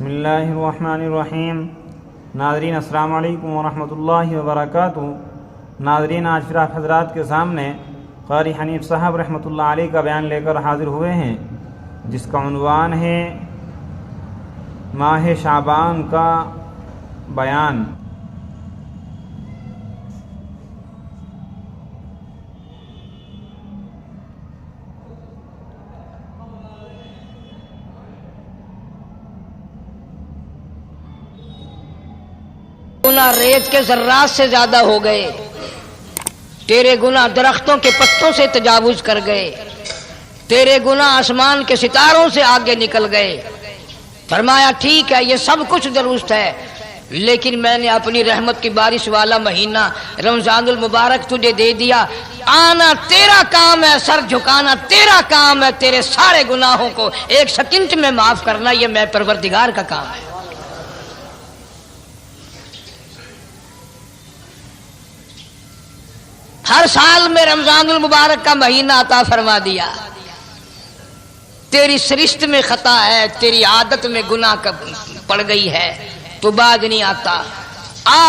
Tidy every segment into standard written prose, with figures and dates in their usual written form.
بسم اللہ الرحمن الرحیم۔ ناظرین السلام علیکم ورحمۃ اللہ وبرکاتہ۔ ناظرین، آج پھر آپ حضرات کے سامنے قاری حنیف صاحب رحمۃ اللہ علیہ کا بیان لے کر حاضر ہوئے ہیں، جس کا عنوان ہے ماہ شعبان کا بیان۔ گناہ ریت کے ذرات سے زیادہ ہو گئے، تیرے گناہ درختوں کے پتوں سے تجاوز کر گئے، تیرے گناہ آسمان کے ستاروں سے آگے نکل گئے۔ فرمایا ٹھیک ہے، یہ سب کچھ درست ہے، لیکن میں نے اپنی رحمت کی بارش والا مہینہ رمضان المبارک تجھے دے دیا۔ آنا تیرا کام ہے، سر جھکانا تیرا کام ہے، تیرے سارے گناہوں کو ایک سیکنڈ میں معاف کرنا یہ میں پروردگار کا کام ہے۔ ہر سال میں رمضان المبارک کا مہینہ عطا فرما دیا۔ تیری سرشت میں خطا ہے، تیری عادت میں گناہ پڑ گئی ہے، تو باز نہیں آتا۔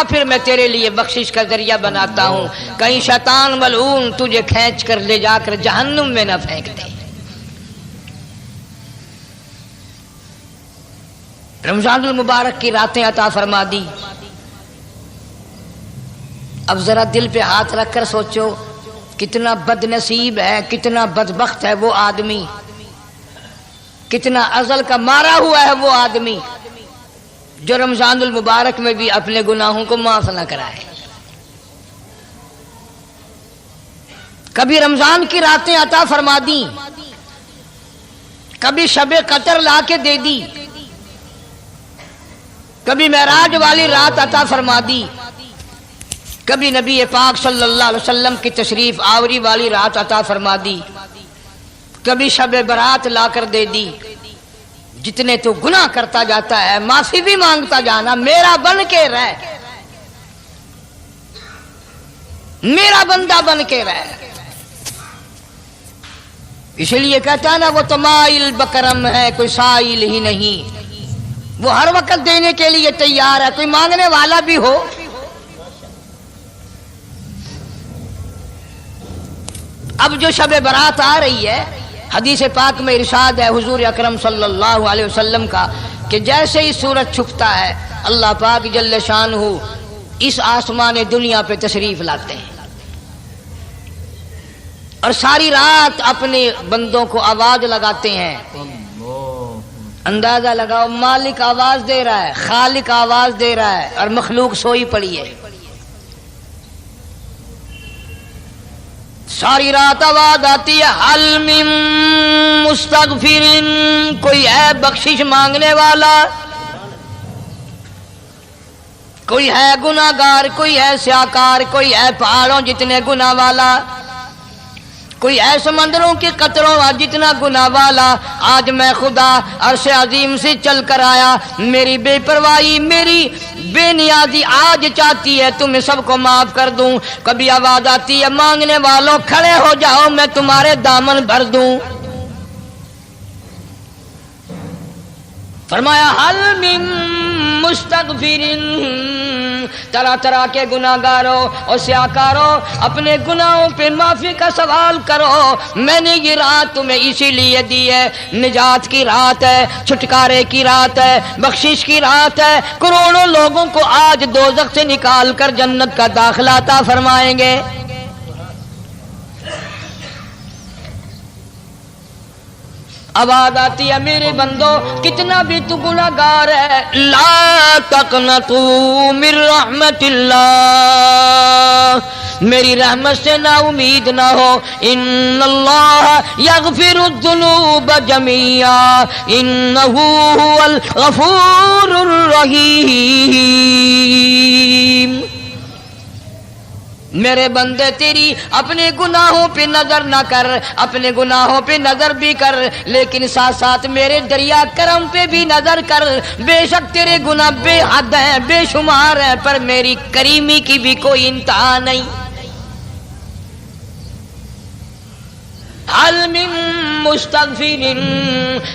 پھر میں تیرے لیے بخشش کا ذریعہ بناتا ہوں، کہیں شیطان ملعون تجھے کھینچ کر لے جا کر جہنم میں نہ پھینک دے۔ رمضان المبارک کی راتیں عطا فرما دی۔ اب ذرا دل پہ ہاتھ رکھ کر سوچو، کتنا بد نصیب ہے، کتنا بدبخت ہے وہ آدمی، کتنا ازل کا مارا ہوا ہے وہ آدمی جو رمضان المبارک میں بھی اپنے گناہوں کو معاف نہ کرائے۔ کبھی رمضان کی راتیں عطا فرما دی، کبھی شب قدر لا کے دے دی، کبھی معراج والی رات عطا فرما دی، کبھی نبی پاک صلی اللہ علیہ وسلم کی تشریف آوری والی رات عطا فرما دی، کبھی شب برات لا کر دے دی۔ جتنے تو گناہ کرتا جاتا ہے معافی بھی مانگتا جانا، میرا بن کے رہ، میرا بندہ بن کے رہ۔ اس لیے کہتا ہے نا، وہ تمائل بکرم ہے، کوئی سائل ہی نہیں۔ وہ ہر وقت دینے کے لیے تیار ہے، کوئی مانگنے والا بھی ہو۔ اب جو شب برات آ رہی ہے، حدیث پاک میں ارشاد ہے حضور اکرم صلی اللہ علیہ وسلم کا کہ جیسے ہی سورج چھپتا ہے، اللہ پاک جل شانہ اس آسمان دنیا پہ تشریف لاتے ہیں اور ساری رات اپنے بندوں کو آواز لگاتے ہیں۔ اندازہ لگاؤ، مالک آواز دے رہا ہے، خالق آواز دے رہا ہے، اور مخلوق سوئی پڑی ہے۔ ساری رات آواز آتی ہے، حل من مستغفر، کوئی ہے بخشش مانگنے والا، کوئی ہے گناہ گار، کوئی ہے سیاکار، کوئی ہے پہاڑوں جتنے گناہ والا، کوئی ہے سمندروں کے قطروں جتنا گناہ والا۔ آج میں خدا عرش عظیم سے چل کر آیا، میری بے پرواہی، میری بے نیازی آج چاہتی ہے تمہیں سب کو معاف کر دوں۔ کبھی آواز آتی ہے، مانگنے والوں کھڑے ہو جاؤ، میں تمہارے دامن بھر دوں۔ فرمایا حل من مستغفر، طرح طرح کے گناہ گاروں اور سیاکاروں، اپنے گناہوں پہ معافی کا سوال کرو۔ میں نے یہ رات تمہیں اسی لیے دی ہے، نجات کی رات ہے، چھٹکارے کی رات ہے، بخشش کی رات ہے۔ کروڑوں لوگوں کو آج دوزخ سے نکال کر جنت کا داخلہ عطا فرمائیں گے۔ آواز آتی ہے، میرے بندو کتنا بھی تو گناہ گار ہے، لا تقنطوا من رحمت اللہ، میری رحمت سے نا امید نہ ہو۔ ان اللہ یغفر الذنوب جميعا انہ هو الغفور الرحیم۔ میرے بندے تیری اپنے گناہوں پہ نظر نہ کر، اپنے گناہوں پہ نظر بھی کر، لیکن ساتھ ساتھ میرے دریا کرم پہ بھی نظر کر۔ بے شک تیرے گناہ بے حد ہیں، بے شمار ہیں، پر میری کریمی کی بھی کوئی انتہا نہیں۔ حل من مستغفر،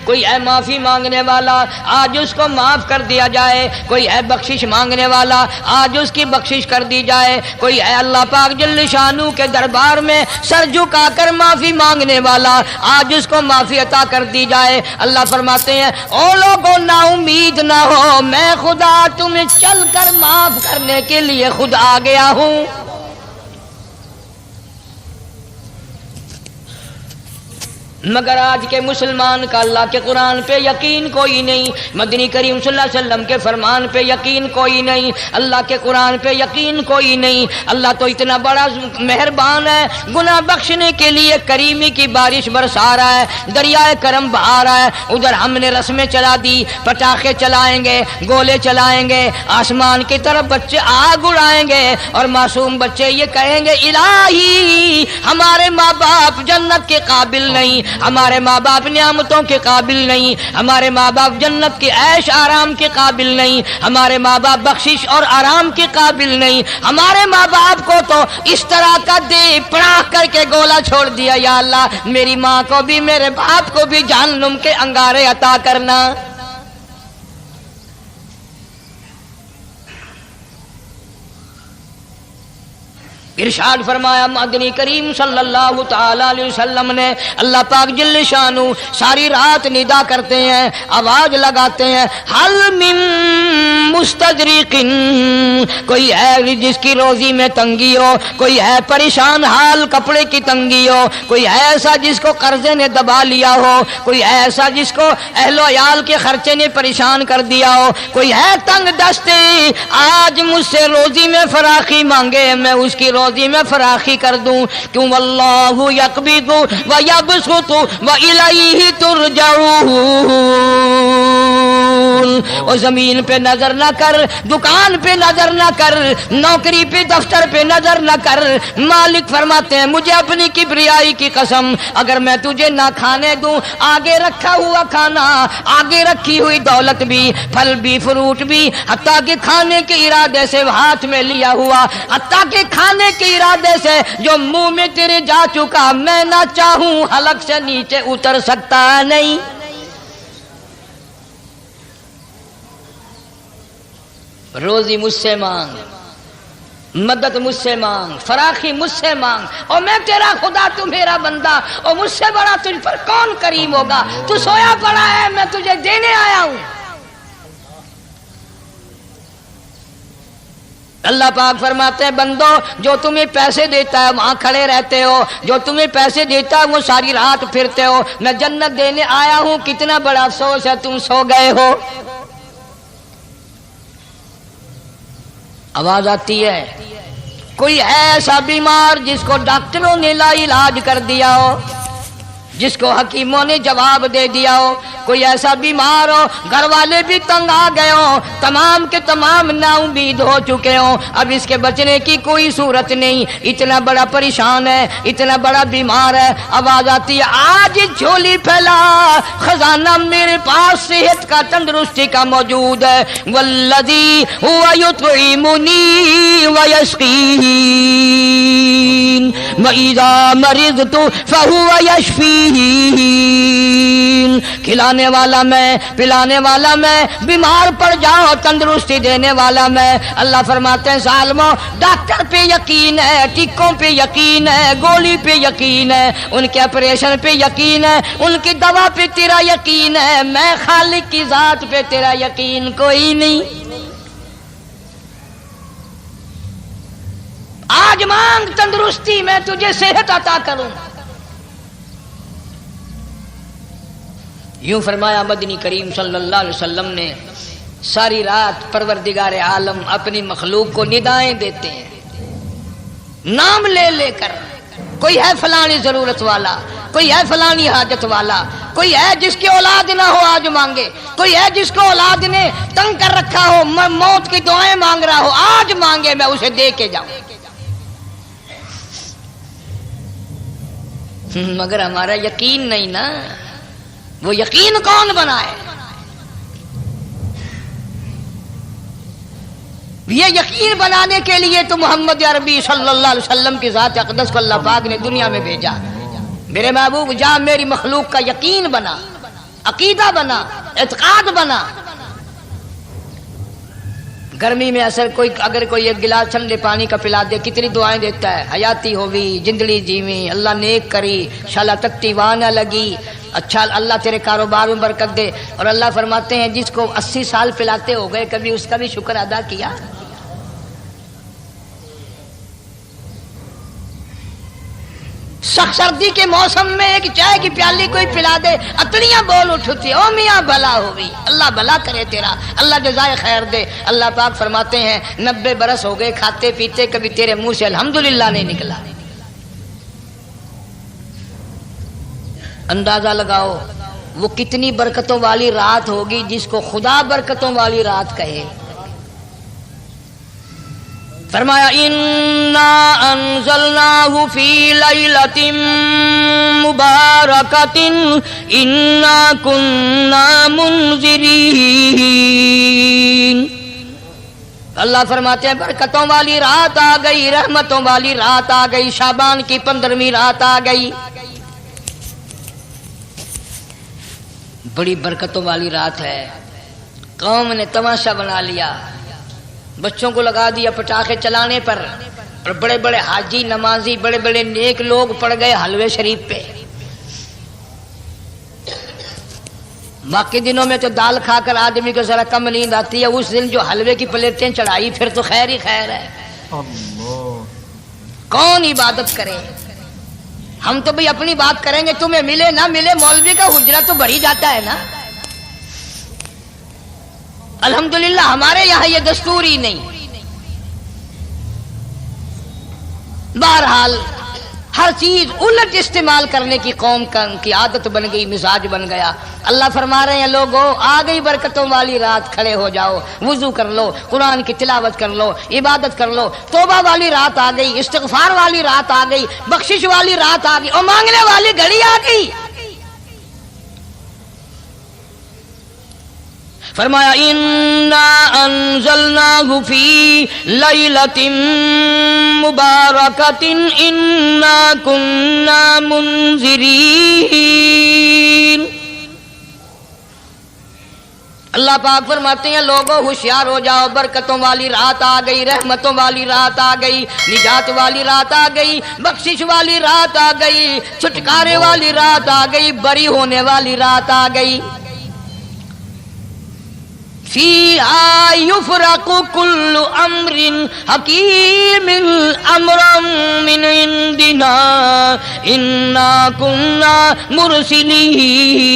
کوئی ہے معافی مانگنے والا آج اس کو معاف کر دیا جائے، کوئی ہے بخشش مانگنے والا آج اس کی بخشش کر دی جائے، کوئی ہے اللہ پاک جل شانہ کے دربار میں سر جھکا کر معافی مانگنے والا آج اس کو معافی عطا کر دی جائے۔ اللہ فرماتے ہیں او لوگوں نا امید نہ ہو، میں خدا تمہیں چل کر معاف کرنے کے لیے خود آ گیا ہوں۔ مگر آج کے مسلمان کا اللہ کے قرآن پہ یقین کوئی نہیں، مدنی کریم صلی اللہ علیہ وسلم کے فرمان پہ یقین کوئی نہیں، اللہ کے قرآن پہ یقین کوئی نہیں۔ اللہ تو اتنا بڑا مہربان ہے، گناہ بخشنے کے لیے کریمی کی بارش برسا رہا ہے، دریائے کرم بہا رہا ہے۔ ادھر ہم نے رسمیں چلا دی، پٹاخے چلائیں گے، گولے چلائیں گے، آسمان کی طرف بچے آگ اڑائیں گے، اور معصوم بچے یہ کہیں گے الہی ہمارے ماں باپ جنت کے قابل نہیں، ہمارے ماں باپ نعمتوں کے قابل نہیں، ہمارے ماں باپ جنت کے عیش آرام کے قابل نہیں، ہمارے ماں باپ بخشش اور آرام کے قابل نہیں، ہمارے ماں باپ کو تو اس طرح کا دے پڑاخ کر کے گولا چھوڑ دیا، یا اللہ میری ماں کو بھی میرے باپ کو بھی جہنم کے انگارے عطا کرنا۔ ارشاد فرمایا مدنی کریم صلی اللہ تعالی علیہ وسلم نے، اللہ پاک جل شانہ ساری رات ندا کرتے ہیں، آواز لگاتے ہیں حل من مستدرک، کوئی ہے جس کی روزی میں تنگی ہو، کوئی ہے پریشان حال کپڑے کی تنگی ہو، کوئی ہے ایسا جس کو قرضے نے دبا لیا ہو، کوئی ہے ایسا جس کو اہل و عیال کے خرچے نے پریشان کر دیا ہو، کوئی ہے تنگ دستی آج مجھ سے روزی میں فراخی مانگے، میں اس کی روزی میں فراخی کر دوں، کیوں واللہ یقبض ویبسط والیہ ترجعون۔ اور زمین پہ نظر نہ کر، دکان پہ نظر نہ کر، نوکری پہ دفتر پہ نظر نہ کر، مالک فرماتے ہیں مجھے اپنی کبریائی کی قسم اگر میں تجھے نہ کھانے دوں، آگے رکھا ہوا کھانا، آگے رکھی ہوئی دولت بھی، پھل بھی، فروٹ بھی، حتیٰ کہ کھانے کے ارادے سے ہاتھ میں لیا ہوا، حتیٰ کہ کھانے کے ارادے سے جو منہ میں تیرے جا چکا، میں نہ چاہوں حلق سے نیچے اتر سکتا نہیں۔ روزی مجھ سے مانگ، مدد مجھ سے مانگ، فراخی مجھ سے مانگ، اور میں تیرا خدا تو میرا بندہ، اور مجھ سے بڑا تجھ پر کون کریم ہوگا؟ تو سویا پڑا ہے، میں تجھے دینے آیا ہوں۔ اللہ پاک فرماتے ہیں بندو جو تمہیں پیسے دیتا ہے وہاں کھڑے رہتے ہو، جو تمہیں پیسے دیتا ہے وہ ساری رات پھرتے ہو، میں جنت دینے آیا ہوں، کتنا بڑا افسوس ہے تم سو گئے ہو۔ آواز آتی ہے کوئی ہے ایسا بیمار جس کو ڈاکٹروں نے لا علاج کر دیا ہو، جس کو حکیموں نے جواب دے دیا ہو، کوئی ایسا بیمار ہو گھر والے بھی تنگ آ گئے ہوں، تمام کے تمام نا امید ہو چکے ہوں، اب اس کے بچنے کی کوئی صورت نہیں، اتنا بڑا پریشان ہے، اتنا بڑا بیمار ہے۔ آواز آتی ہے آج جھولی پھیلا، خزانہ میرے پاس صحت کا تندرستی کا موجود ہے، والذی هو یطعمنی ویسقین وَإِذَا مَرِضْتُ فَهُوَ يَشْفِينِ، کھلانے والا میں، پلانے والا میں، بیمار پڑ جاؤ تندرستی دینے والا میں۔ اللہ فرماتے ہیں ظالموں ڈاکٹر پہ یقین ہے، ٹکوں پہ یقین ہے، گولی پہ یقین ہے، ان کے آپریشن پہ یقین ہے، ان کی دوا پہ تیرا یقین ہے، میں خالق کی ذات پہ تیرا یقین کوئی نہیں۔ آج مانگ تندرستی، میں تجھے صحت عطا کروں۔ یوں فرمایا مدنی کریم صلی اللہ علیہ وسلم نے، ساری رات پروردگار عالم اپنی مخلوق کو ندائیں دیتے ہیں نام لے لے کر، کوئی ہے فلانی ضرورت والا، کوئی ہے فلانی حاجت والا، کوئی ہے جس کی اولاد نہ ہو آج مانگے، کوئی ہے جس کو اولاد نے تنگ کر رکھا ہو، موت کی دعائیں مانگ رہا ہو، آج مانگے میں اسے دے کے جاؤں۔ مگر ہمارا یقین نہیں نا، وہ یقین کون بنائے؟ یہ یقین بنانے کے لیے تو محمد عربی صلی اللہ علیہ وسلم کی ذات اقدس کو اللہ پاک نے دنیا میں بھیجا۔ میرے محبوب جا میری مخلوق کا یقین بنا، عقیدہ بنا، اعتقاد بنا۔ گرمی میں اگر کوئی ایک گلاس ٹھنڈے پانی کا پلا دے کتنی دعائیں دیتا ہے، حیاتی ہوئی، جندڑی جیویں، اللہ نیک کری، شالا تکتی واہ نہ لگی، اچھا اللہ تیرے کاروبار میں برکت دے۔ اور اللہ فرماتے ہیں جس کو 80 سال پلاتے ہو گئے کبھی اس کا بھی شکر ادا کیا؟ سخت سردی کے موسم میں ایک چائے کی پیالی کوئی پلا دے اتڑیاں بول اٹھتی، او میاں بھلا ہوئی، اللہ بھلا کرے تیرا، اللہ جزائے خیر دے۔ اللہ پاک فرماتے ہیں 90 برس ہو گئے کھاتے پیتے کبھی تیرے منہ سے الحمدللہ نہیں نکلا۔ اندازہ لگاؤ وہ کتنی برکتوں والی رات ہوگی جس کو خدا برکتوں والی رات کہے۔ فرمایا انا انزلناہ فی لیلۃ مبارکۃ انا کنا منذرین۔ اللہ فرماتے ہیں برکتوں والی رات آ گئی، رحمتوں والی رات آ گئی، شعبان کی 15ویں رات آ گئی، بڑی برکتوں والی رات ہے۔ قوم نے تماشا بنا لیا، بچوں کو لگا دیا پٹاخے چلانے پر، اور بڑے بڑے حاجی نمازی بڑے بڑے نیک لوگ پڑ گئے حلوے شریف پہ۔ باقی دنوں میں تو دال کھا کر آدمی کو ذرا کم نیند آتی ہے، اس دن جو حلوے کی پلیٹیں چڑھائی پھر تو خیر ہی خیر ہے۔ کون عبادت کرے؟ ہم تو بھئی اپنی بات کریں گے، تمہیں ملے نہ ملے مولوی کا حجرہ تو بھر ہی جاتا ہے نا۔ الحمدللہ ہمارے یہاں یہ دستور ہی نہیں۔ بہرحال ہر چیز الٹ استعمال کرنے کی قوم کی عادت بن گئی، مزاج بن گیا۔ اللہ فرما رہے ہیں لوگو آ گئی برکتوں والی رات، کھڑے ہو جاؤ، وضو کر لو، قرآن کی تلاوت کر لو، عبادت کر لو، توبہ والی رات آ گئی، استغفار والی رات آ گئی، بخشش والی رات آ گئی، اور مانگنے والی گھڑی آ گئی۔ فرمایا انا انزلناہ فی لیلۃ مبارکۃ انا کنا منذرین۔ اللہ پاک فرماتے ہیں لوگوں ہوشیار ہو جاؤ، برکتوں والی رات آ گئی، رحمتوں والی رات آ گئی، نجات والی رات آ گئی، بخشش والی رات آ گئی، چھٹکارے والی رات آ گئی، بری ہونے والی رات آ گئی۔ فیہا یفرق کل امر حکیم امرا من عندنا انا کنا مرسلین۔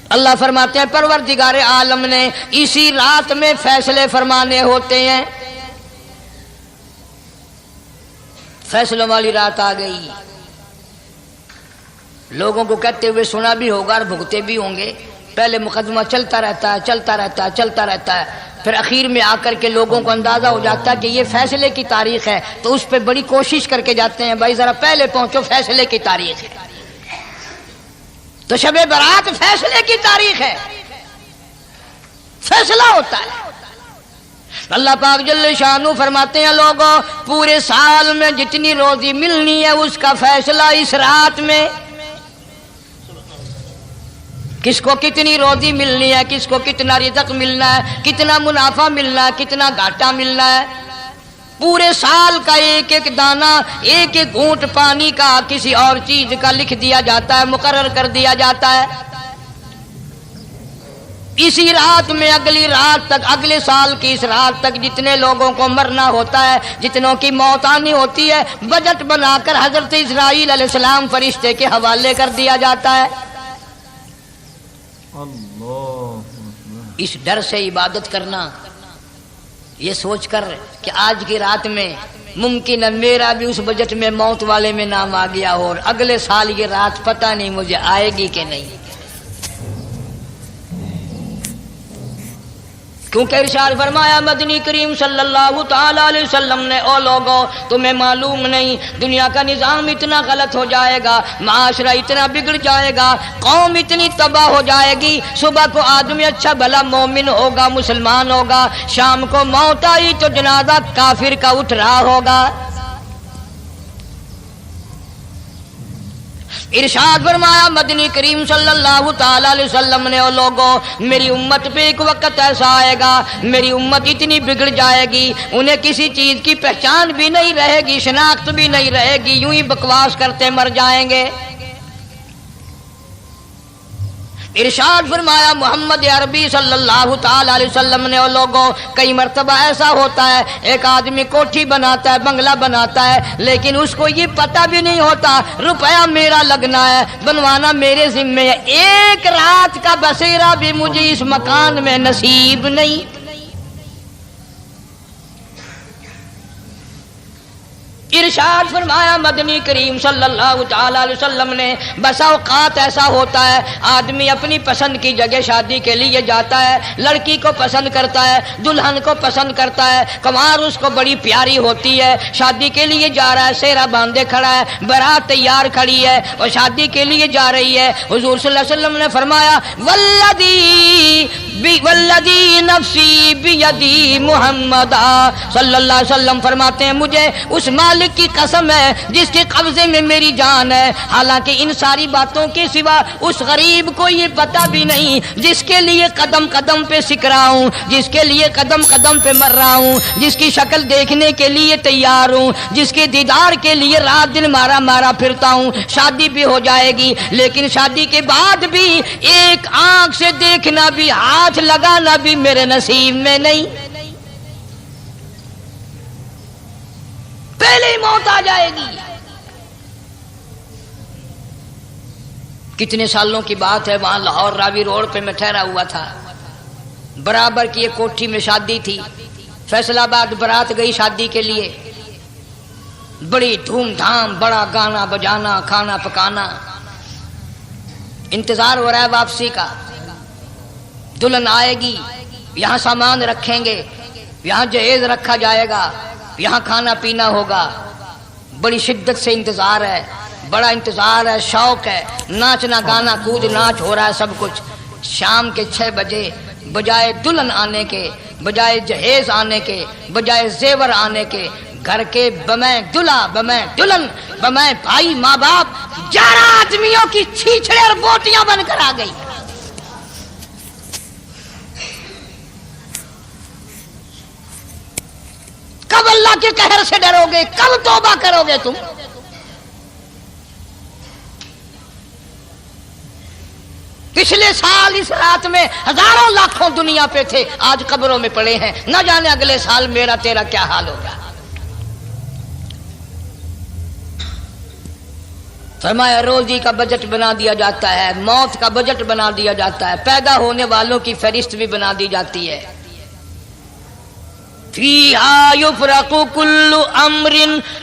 اللہ فرماتے ہیں پروردگار عالم نے اسی رات میں فیصلے فرمانے ہوتے ہیں۔ فیصلوں والی رات آ گئی، لوگوں کو کہتے ہوئے سنا بھی ہوگا اور بھگتے بھی ہوں گے۔ پہلے مقدمہ چلتا رہتا ہے، چلتا رہتا ہے، چلتا رہتا ہے، پھر اخیر میں آ کر کے لوگوں کو اندازہ ہو جاتا ہے کہ یہ فیصلے کی تاریخ ہے، تو اس پہ بڑی کوشش کر کے جاتے ہیں بھائی ذرا پہلے پہنچو، فیصلے کی تاریخ ہے۔ تو شب برات فیصلے کی تاریخ ہے، فیصلہ ہوتا ہے۔ اللہ پاک جل شانہ فرماتے ہیں لوگوں پورے سال میں جتنی روزی ملنی ہے اس کا فیصلہ اس رات میں، کس کو کتنی روزی ملنی ہے، کس کو کتنا رزق ملنا ہے، کتنا منافع ملنا ہے، کتنا گھاٹا ملنا ہے۔ پورے سال کا ایک ایک دانہ، ایک ایک گھونٹ پانی کا، کسی اور چیز کا لکھ دیا جاتا ہے، مقرر کر دیا جاتا ہے۔ اسی رات میں اگلی رات تک، اگلے سال کی اس رات تک جتنے لوگوں کو مرنا ہوتا ہے، جتنوں کی موت آنی ہوتی ہے، بجٹ بنا کر حضرت اسرائیل علیہ السلام فرشتے کے حوالے کر دیا جاتا ہے۔ اس ڈر سے عبادت کرنا، یہ سوچ کر کہ آج کی رات میں ممکن ہے میرا بھی اس بجٹ میں موت والے میں نام آ گیا ہو، اور اگلے سال یہ رات پتہ نہیں مجھے آئے گی کہ نہیں۔ کیونکہ ارشاد فرمایا مدنی کریم صلی اللہ تعالی علیہ وسلم نے او لوگوں تمہیں معلوم نہیں دنیا کا نظام اتنا غلط ہو جائے گا، معاشرہ اتنا بگڑ جائے گا، قوم اتنی تباہ ہو جائے گی، صبح کو آدمی اچھا بھلا مومن ہوگا، مسلمان ہوگا، شام کو موت آئی تو جنازہ کافر کا اٹھ رہا ہوگا۔ ارشاد فرمایا مدنی کریم صلی اللہ تعالی علیہ وسلم نے، او لوگوں میری امت پہ ایک وقت ایسا آئے گا، میری امت اتنی بگڑ جائے گی انہیں کسی چیز کی پہچان بھی نہیں رہے گی، شناخت بھی نہیں رہے گی، یوں ہی بکواس کرتے مر جائیں گے۔ ارشاد فرمایا محمد عربی صلی اللہ تعالی علیہ وسلم نے، او لوگوں کئی مرتبہ ایسا ہوتا ہے ایک آدمی کوٹھی بناتا ہے، بنگلہ بناتا ہے، لیکن اس کو یہ پتہ بھی نہیں ہوتا روپیہ میرا لگنا ہے، بنوانا میرے ذمے ہے، ایک رات کا بسیرا بھی مجھے اس مکان میں نصیب نہیں۔ ارشاد فرمایا مدنی کریم صلی اللہ تعالی علیہ وسلم نے، بسا اوقات ایسا ہوتا ہے آدمی اپنی پسند کی جگہ شادی کے لیے جاتا ہے، لڑکی کو پسند کرتا ہے، دلہن کو پسند کرتا ہے، کمار اس کو بڑی پیاری ہوتی ہے، شادی کے لیے جا رہا ہے، سہرا باندھے کھڑا ہے، بارات تیار کھڑی ہے اور شادی کے لیے جا رہی ہے۔ حضور صلی اللہ علیہ وسلم نے فرمایا والذی نفسی بیدی محمد صلی اللہ علیہ وسلم فرماتے ہیں مجھے اس مالک کی قسم ہے جس کے قبضے میں میری جان ہے، حالانکہ ان ساری باتوں کے سوا اس غریب کو یہ پتہ بھی نہیں جس کے لیے قدم قدم پہ سکھ رہا ہوں، جس کے لیے قدم قدم پہ مر رہا ہوں، جس کی شکل دیکھنے کے لیے تیار ہوں، جس کے دیدار کے لیے رات دن مارا مارا پھرتا ہوں۔ شادی بھی ہو جائے گی لیکن شادی کے بعد بھی ایک آنکھ سے دیکھنا بھی، ہاتھ لگانا بھی میرے نصیب میں نہیں، پہلے ہی موت آ جائے گی۔ کتنے سالوں کی بات ہے، وہاں لاہور راوی روڈ پہ میں ٹھہرا ہوا تھا، برابر کی ایک کوٹھی میں شادی تھی، فیصل آباد برات گئی شادی کے لیے، بڑی دھوم دھام، بڑا گانا بجانا، کھانا پکانا، انتظار ہو رہا ہے واپسی کا، دلہن آئے گی، یہاں سامان رکھیں گے، یہاں جہیز رکھا جائے گا، یہاں کھانا پینا ہوگا، بڑی شدت سے انتظار ہے، بڑا انتظار ہے، شوق ہے، ناچنا گانا کود ناچ ہو رہا ہے سب کچھ۔ شام کے 6 بجے بجائے دلہن آنے کے، بجائے جہیز آنے کے، بجائے زیور آنے کے، گھر کے بمیں دلہا بمیں دلہن بمیں بھائی ماں باپ 11 آدمیوں کی چھیچڑے اور بوٹیاں بن کر آ گئی۔ کب اللہ کے قہر سے ڈرو گے؟ کب توبہ کرو گے تم؟ پچھلے سال اس رات میں ہزاروں لاکھوں دنیا پہ تھے، آج قبروں میں پڑے ہیں، نہ جانے اگلے سال میرا تیرا کیا حال ہوگا۔ فرمایا روزی کا بجٹ بنا دیا جاتا ہے، موت کا بجٹ بنا دیا جاتا ہے، پیدا ہونے والوں کی فہرست بھی بنا دی جاتی ہے۔ فیہا یفرق کل امر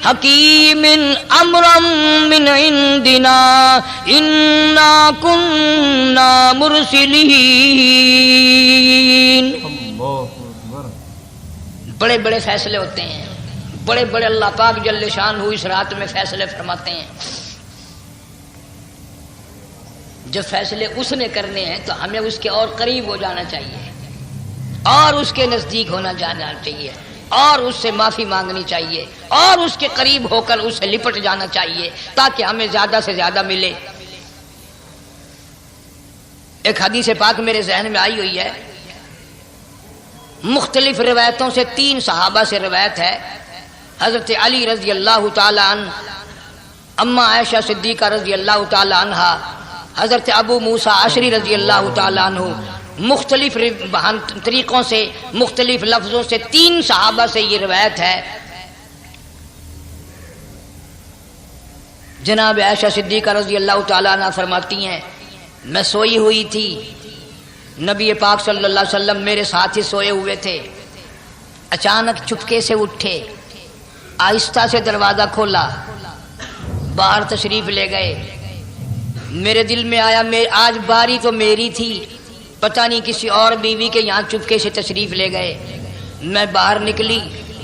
حکیم امرا من عندنا انا کننا مرسلین۔ بڑے بڑے فیصلے ہوتے ہیں، بڑے بڑے اللہ پاک جل شان اس رات میں فیصلے فرماتے ہیں۔ جب فیصلے اس نے کرنے ہیں تو ہمیں اس کے اور قریب ہو جانا چاہیے، اور اس کے نزدیک ہونا جانا چاہیے، اور اس سے معافی مانگنی چاہیے، اور اس کے قریب ہو کر اس سے لپٹ جانا چاہیے تاکہ ہمیں زیادہ سے زیادہ ملے۔ ایک حدیث پاک میرے ذہن میں آئی ہوئی ہے، مختلف روایتوں سے 3 صحابہ سے روایت ہے، حضرت علی رضی اللہ تعالی عنہ، اما عائشہ صدیقہ رضی اللہ تعالی عنہا، حضرت ابو موسیٰ اشعری رضی اللہ تعالی عنہ، مختلف طریقوں سے مختلف لفظوں سے 3 صحابہ سے یہ روایت ہے۔ جناب عائشہ صدیقہ رضی اللہ تعالیٰ عنہ فرماتی ہیں میں سوئی ہوئی تھی، نبی پاک صلی اللہ علیہ وسلم میرے ساتھ ہی سوئے ہوئے تھے، اچانک چپکے سے اٹھے، آہستہ سے دروازہ کھولا، باہر تشریف لے گئے۔ میرے دل میں آیا آج باری تو میری تھی، پتہ نہیں کسی اور بیوی کے یہاں چپکے سے تشریف لے گئے۔ میں باہر نکلی،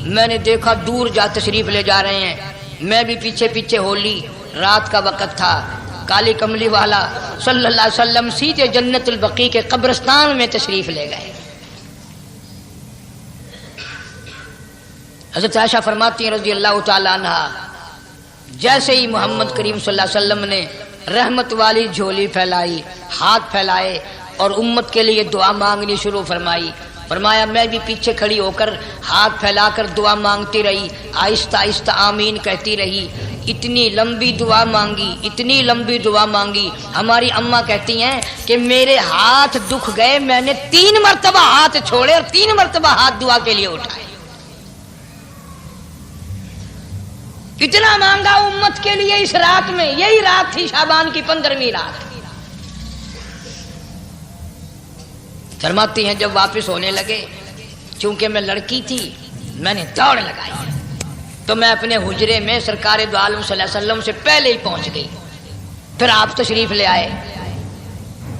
میں نے دیکھا دور جا تشریف لے جا رہے ہیں، میں بھی پیچھے پیچھے ہو لی۔ رات کا وقت تھا، کالی کملی والا صلی اللہ علیہ وسلم سیدھے جنت البقیع کے قبرستان میں تشریف لے گئے۔ حضرت عائشہ فرماتی ہیں رضی اللہ تعالی عنہا، جیسے ہی محمد کریم صلی اللہ علیہ وسلم نے رحمت والی جھولی پھیلائی، ہاتھ پھیلائے اور امت کے لیے دعا مانگنی شروع فرمائی۔ فرمایا میں بھی پیچھے کھڑی ہو کر ہاتھ پھیلا کر دعا مانگتی رہی، آہستہ آہستہ آمین کہتی رہی۔ اتنی لمبی دعا مانگی، اتنی لمبی دعا مانگی، ہماری اماں کہتی ہیں کہ میرے ہاتھ دکھ گئے، میں نے 3 مرتبہ ہاتھ چھوڑے اور 3 مرتبہ ہاتھ دعا کے لیے اٹھائے۔ اتنا مانگا امت کے لیے اس رات میں، یہی رات تھی شعبان کی 15ویں رات۔ فرماتی ہیں جب واپس ہونے لگے، چونکہ میں لڑکی تھی میں نے دوڑ لگائی تو میں اپنے حجرے میں سرکار دو عالم صلی اللہ علیہ وسلم سے پہلے ہی پہنچ گئی۔ پھر آپ تشریف لے آئے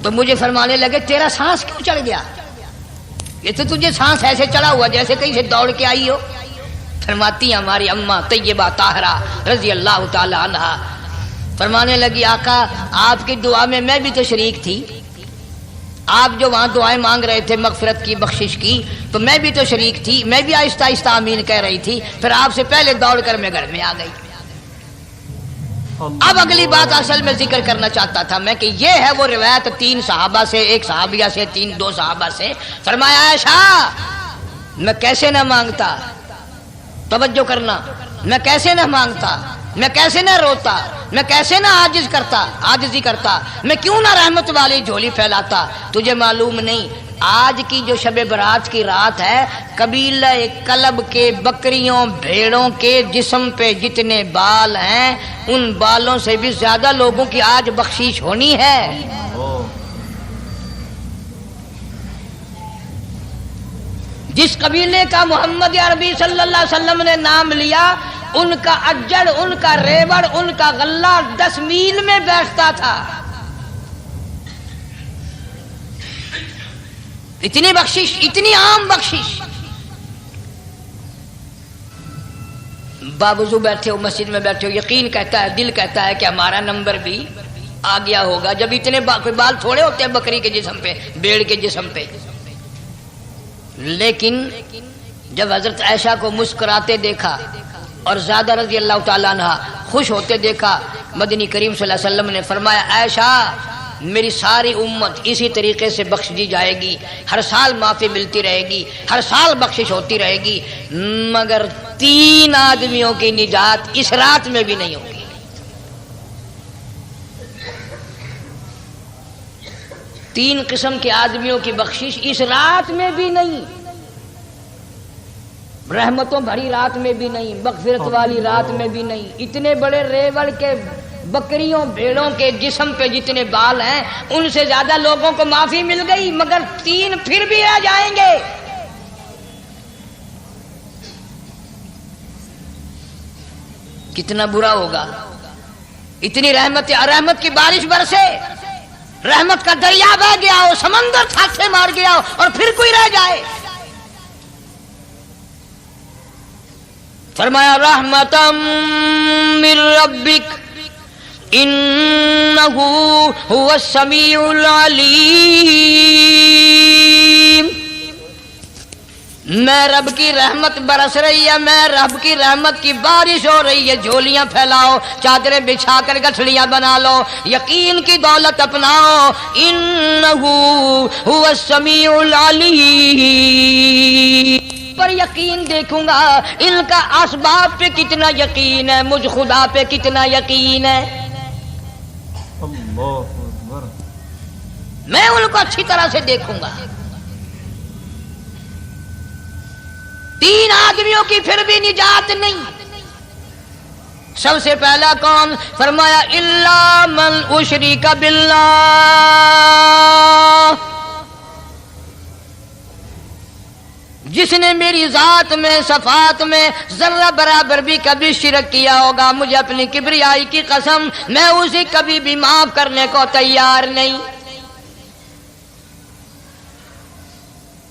تو مجھے فرمانے لگے تیرا سانس کیوں چڑھ گیا؟ یہ تو تجھے سانس ایسے چڑھا ہوا جیسے کہیں سے دوڑ کے آئی ہو۔ فرماتی ہیں ہماری اماں طیبہ طاہرہ رضی اللہ تعالی عنہا، فرمانے لگی آقا آپ کی دعا میں میں بھی تو شریک تھی، آپ جو وہاں دعائیں مانگ رہے تھے مغفرت کی، بخشش کی، تو میں بھی تو شریک تھی، میں بھی آہستہ آہستہ آمین کہہ رہی تھی، پھر آپ سے پہلے دوڑ کر میں گھر میں آ گئی۔ اب اگلی بات اصل میں ذکر کرنا چاہتا تھا میں کہ یہ ہے وہ روایت 3 صحابہ سے، 1 صحابیہ سے، 2 صحابہ سے۔ فرمایا عائشہ میں کیسے نہ مانگتا، توجہ کرنا، میں کیسے نہ مانگتا، میں کیسے نہ روتا، میں کیسے نہ عاجزی کرتا، میں کیوں نہ رحمت والی جھولی پھیلاتا۔ تجھے معلوم نہیں آج کی جو شب برات کی رات ہے، قبیلہ کلب کے بکریوں بھیڑوں کے جسم پہ جتنے بال ہیں ان بالوں سے بھی زیادہ لوگوں کی آج بخشش ہونی ہے۔ جس قبیلے کا محمد عربی صلی اللہ علیہ وسلم نے نام لیا، ان کا اجڑ، ان کا ریوڑ، ان کا غلہ 10 میل میں بیٹھتا تھا۔ اتنی بخشش، اتنی عام بخشش۔ باوضو بیٹھے ہو، مسجد میں بیٹھے ہو، یقین کہتا ہے، دل کہتا ہے کہ ہمارا نمبر بھی آ گیا ہوگا، جب اتنے بال تھوڑے ہوتے ہیں بکری کے جسم پہ، بھیڑ کے جسم پہ۔ لیکن جب حضرت عائشہ کو مسکراتے دیکھا اور زیادہ رضی اللہ تعالیٰ عنہ خوش ہوتے دیکھا، مدنی کریم صلی اللہ علیہ وسلم نے فرمایا عائشہ میری ساری امت اسی طریقے سے بخش دی جائے گی، ہر سال معافی ملتی رہے گی، ہر سال بخشش ہوتی رہے گی، مگر 3 آدمیوں کی نجات اس رات میں بھی نہیں ہوگی۔ 3 قسم کے آدمیوں کی بخشش اس رات میں بھی نہیں، رحمتوں بھری رات میں بھی نہیں، مغفرت والی رات میں بھی نہیں۔ اتنے بڑے ریوڑ کے بکریوں بھیڑوں کے جسم پہ جتنے بال ہیں ان سے زیادہ لوگوں کو معافی مل گئی، مگر 3 پھر بھی رہ جائیں گے۔ کتنا برا ہوگا۔ اتنی رحمت کی بارش برسے، رحمت کا دریا بہ گیا ہو، سمندر چھاتے مار گیا ہو اور پھر کوئی رہ جائے۔ فرمایا رحمتا من ربک انہ هو السمیع العلیم، میں رب کی رحمت برس رہی ہے، میں رب کی رحمت کی بارش ہو رہی ہے، جھولیاں پھیلاؤ، چادریں بچھا کر گٹھڑیاں بنا لو، یقین کی دولت اپناؤ، انہ هو السمیع العلیم، پر یقین دیکھوں گا ان کا اسباب پہ کتنا یقین ہے، مجھ خدا پہ کتنا یقین ہے، اللہ اکبر، میں ان کو اچھی طرح سے دیکھوں گا۔ 3 آدمیوں کی پھر بھی نجات نہیں۔ سب سے پہلا کون؟ فرمایا الا من اشرک باللہ، جس نے میری ذات میں صفات میں ذرہ برابر بھی کبھی شرک کیا ہوگا، مجھے اپنی کبریائی کی قسم میں اسے کبھی بھی معاف کرنے کو تیار نہیں۔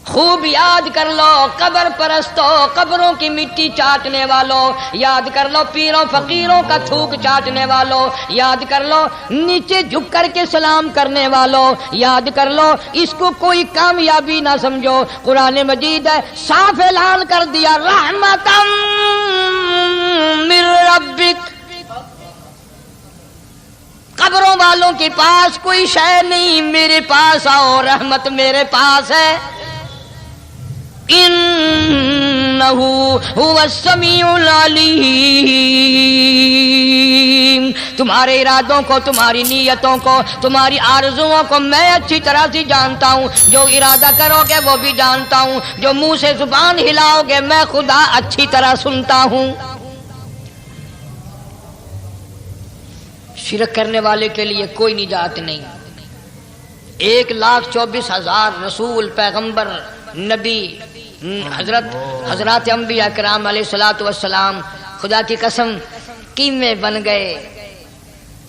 خوب یاد کر لو قبر پرستوں، قبروں کی مٹی چاٹنے والوں، یاد کر لو پیروں فقیروں کا تھوک چاٹنے والوں، یاد کر لو نیچے جھک کر کے سلام کرنے والوں، یاد کر لو اس کو کوئی کامیابی نہ سمجھو۔ قرآن مجید ہے صاف اعلان کر دیا رحمتا من ربک، قبروں والوں کے پاس کوئی شے نہیں، میرے پاس آؤ، رحمت میرے پاس ہے۔ انہ هو السمیع العلیم، تمہارے ارادوں کو، تمہاری نیتوں کو، تمہاری آرزوؤں کو میں اچھی طرح سے جانتا ہوں۔ جو ارادہ کرو گے وہ بھی جانتا ہوں، جو منہ سے زبان ہلاؤ گے میں خدا اچھی طرح سنتا ہوں۔ شرک کرنے والے کے لیے کوئی نجات نہیں۔ 1,24,000 رسول، پیغمبر، نبی، حضرات انبیاء کرام علیہ الصلوۃ والسلام، خدا کی قسم قیمے بن گئے۔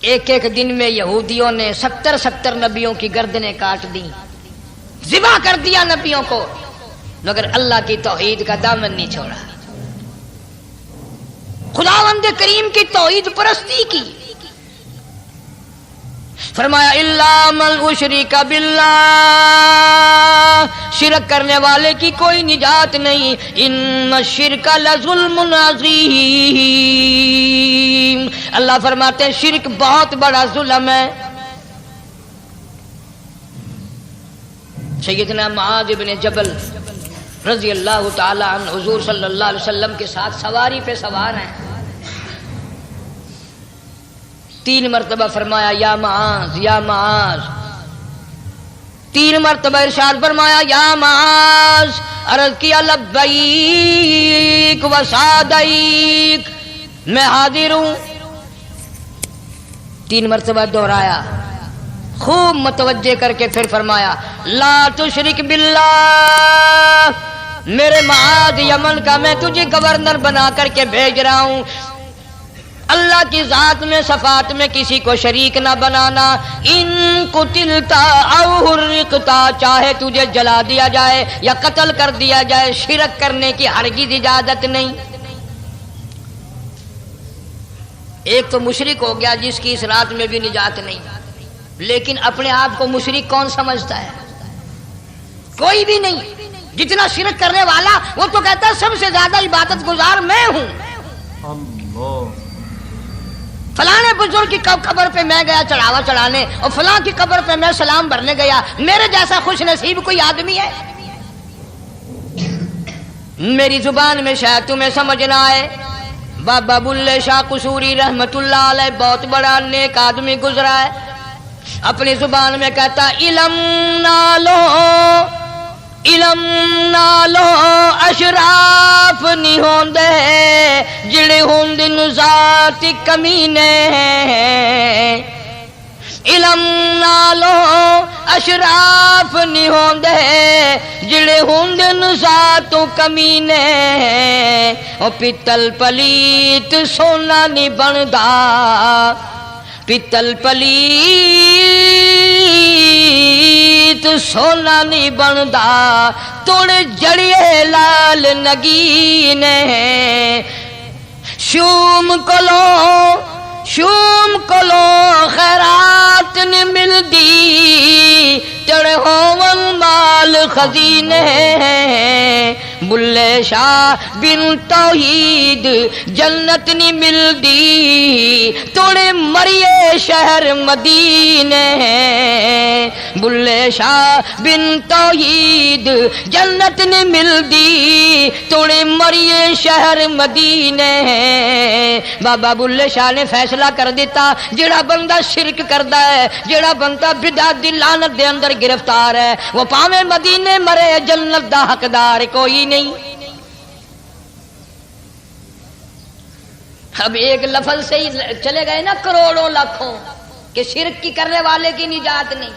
ایک ایک دن میں یہودیوں نے 70 نبیوں کی گردنیں کاٹ دیں، ذبح کر دیا نبیوں کو، مگر اللہ کی توحید کا دامن نہیں چھوڑا، خداوند کریم کی توحید پرستی کی۔ فرمایا الا من اشرک باللہ، شرک کرنے والے کی کوئی نجات نہیں۔ ان الشرک لظلم عظیم، اللہ فرماتے ہیں شرک بہت بڑا ظلم ہے۔ سیدنا معاذ بن جبل رضی اللہ تعالی عنہ حضور صلی اللہ علیہ وسلم کے ساتھ سواری پہ سوار ہیں، 3 مرتبہ فرمایا یا معاذ یا معاذ، 3 مرتبہ ارشاد فرمایا یا معاذ، عرض کیا لبیک و سعدیک، میں حاضر ہوں، 3 مرتبہ دہرایا، خوب متوجہ کر کے پھر فرمایا لا تشرک باللہ، میرے معاذ یمن کا میں تجھے گورنر بنا کر کے بھیج رہا ہوں، اللہ کی ذات میں صفات میں کسی کو شریک نہ بنانا۔ ان قتلتا او حرقتا، چاہے تجھے جلا دیا جائے یا قتل کر دیا جائے، شرک کرنے کی ہرگز اجازت نہیں۔ ایک تو مشرک ہو گیا جس کی اس رات میں بھی نجات نہیں، لیکن اپنے آپ کو مشرک کون سمجھتا ہے؟ کوئی بھی نہیں۔ جتنا شرک کرنے والا وہ تو کہتا ہے سب سے زیادہ عبادت گزار میں ہوں، فلاں بزرگ کی قبر پہ میں گیا چڑھاوا چڑھانے، اور فلاں کی قبر پہ میں سلام بھرنے گیا، میرے جیسا خوش نصیب کوئی آدمی ہے؟ میری زبان میں شاید تمہیں سمجھ نہ آئے، بابا بلے شاہ قصوری رحمت اللہ علیہ بہت بڑا نیک آدمی گزرا ہے، اپنی زبان میں کہتا علم نالو علم نالو اشراف نہیں ہوندے، جڑے ہوندے ذات کمینے، علم نالو اشراف نہیں ہوندے، جڑے ہوندے ذات کمینے، او پتل پلیت سونا نہیں بندا، پتل پلیت سونا نہیں بندا، توڑ جڑیے لال نگینے، شوم کلو خیرات نہیں ملدی، تڑے ہون مال خزینے، بلے شاہ بن توحید جنت نہیں ملدی، توڑے مریے شہر مدینے، بلے شاہ بن توحید جنت نہیں ملدی، توڑے مریے شہر مدینے۔ بابا بلے شاہ نے فیصلہ کر دیتا جڑا بندہ شرک کردا ہے، جڑا بندہ بدعت دی لعنت دے اندر گرفتار ہے، وہ پاویں مدینے مرے جنت دا حقدار کوئی نہیں۔ اب ایک لفظ سے ہی چلے گئے نا کروڑوں لاکھوں کہ شرک کی کرنے والے کی نجات نہیں۔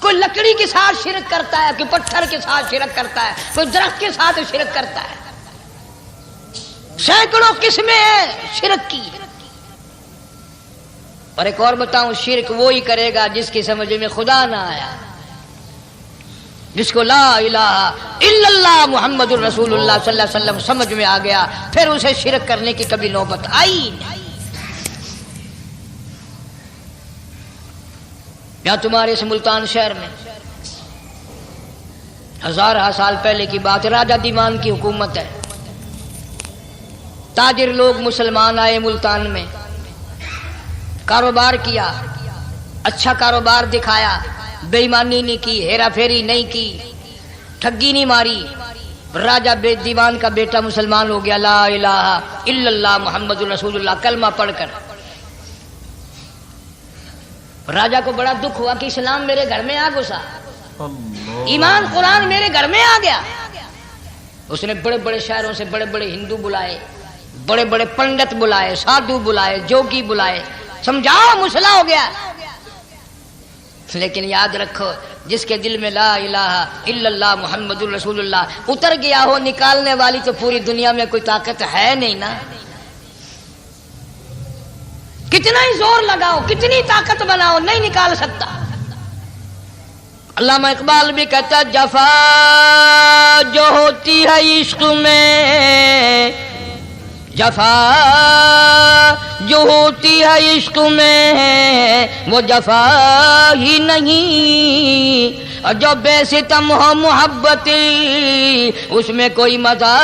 کوئی لکڑی کے ساتھ شرک کرتا ہے، کوئی پتھر کے ساتھ شرک کرتا ہے، کوئی درخت کے ساتھ شرک کرتا ہے، سینکڑوں قسمیں ہیں شرک کی۔ اور ایک اور بتاؤں، شرک وہی کرے گا جس کی سمجھ میں خدا نہ آیا، جس کو لا الہ الا اللہ محمد الرسول اللہ صلی اللہ علیہ وسلم سمجھ میں آ گیا، پھر اسے شرک کرنے کی کبھی نوبت آئی نہیں۔ یا تمہارے اس ملتان شہر میں 1000 سال پہلے کی بات، راجہ دیوان کی حکومت ہے، تاجر لوگ مسلمان آئے ملتان میں، کاروبار کیا، اچھا کاروبار دکھایا، بےایمانی نہیں کی، ہیرا پھیری نہیں کی، ٹھگی نہیں ماری، راجہ بے دیوان کا بیٹا مسلمان ہو گیا، لا الہ الا اللہ محمد رسول اللہ کلمہ پڑھ کر۔ راجہ کو بڑا دکھ ہوا کہ اسلام میرے گھر میں آ گھسا، ایمان قرآن میرے گھر میں آ گیا۔ اس نے بڑے بڑے شہروں سے بڑے بڑے ہندو بلائے، بڑے بڑے پنڈت بلائے، سادھو بلائے، جوگی بلائے، سمجھاؤ مسئلہ ہو گیا۔ لیکن یاد رکھو، جس کے دل میں لا الہ الا اللہ محمد رسول اللہ اتر گیا ہو، نکالنے والی تو پوری دنیا میں کوئی طاقت ہے نہیں نا۔ کتنا ہی زور لگاؤ، کتنی طاقت بناؤ، نہیں نکال سکتا۔ علامہ اقبال بھی کہتا جفا جو ہوتی ہے عشق میں، جفا جو ہوتی ہے عشق میں وہ جفا ہی نہیں، اور جو بے ستم ہو محبت اس میں کوئی مزہ